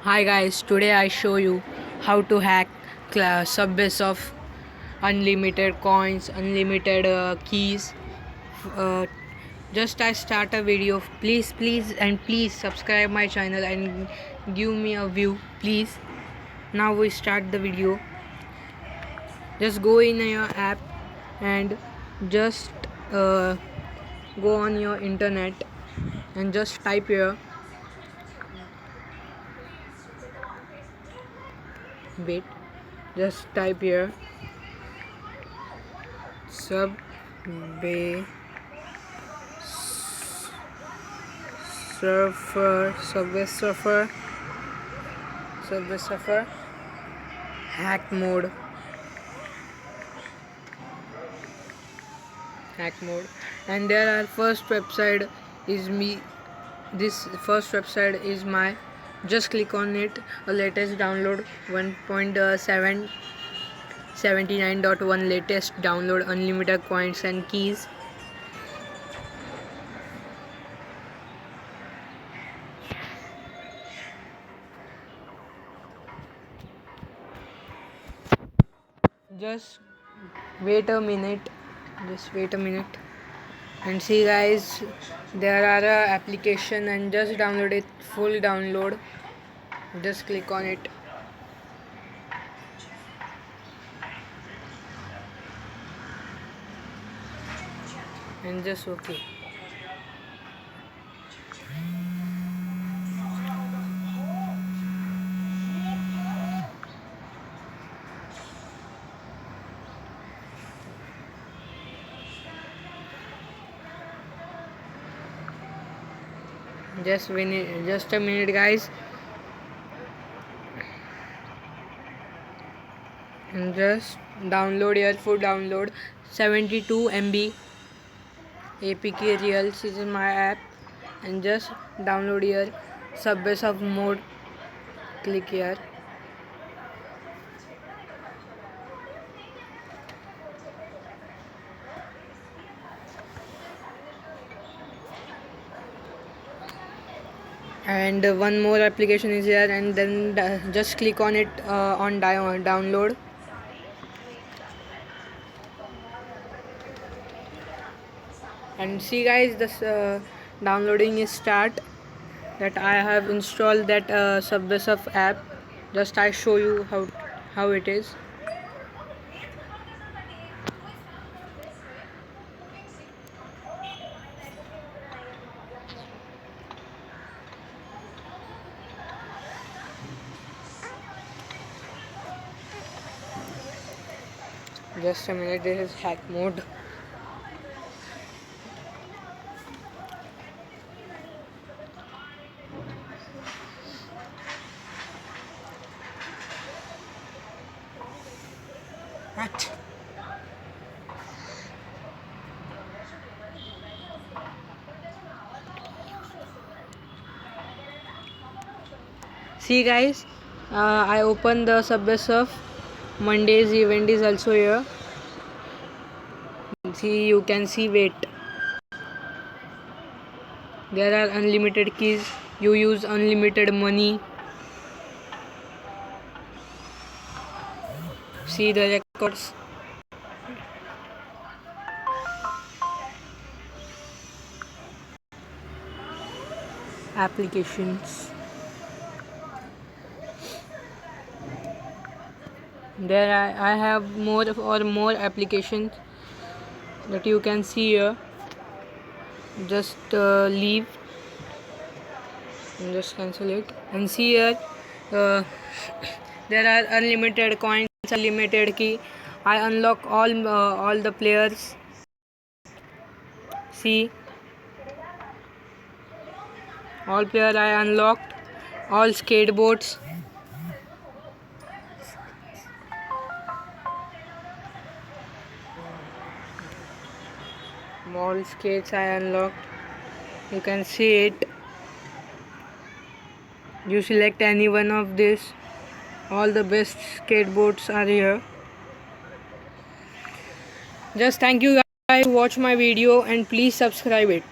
Hi guys, today I show you how to hack Subbase of unlimited coins, unlimited keys. Uh, just I start a video, please subscribe my channel and give me a view, please. Now we start the video. Just go in your app and just uh, go on your internet and just type here. Wait, just type here Subway Subway Surfer hack mode and there are first website is me this first website is my just click on it a latest download 1.779.1 latest download unlimited coins and keys. Just wait a minute and see guys, there are a application and just download it, full download. Just click on it and just okay. Just a minute guys, and just download your full download 72 MB APK Reels is my app and just download your Subbase of mode. Click here and one more application is here and then just click on it on download. And see guys, this downloading is start that I have installed that Subbase of app. Just I show you how it is. Just a minute, this is hack mode. What? See guys, I open the Subbase of Monday's event is also here. See, you can see, wait. There are unlimited keys. You use unlimited money. See the records. Applications. There I have more applications that you can see here. Just leave and just cancel it and see here. There are unlimited coins, unlimited key. I unlock all the players. See, all player I unlocked, all skateboards. All skates I unlocked. You can see it. You select any one of this. All the best skateboards are here. Just thank you guys to watch my video and please subscribe it.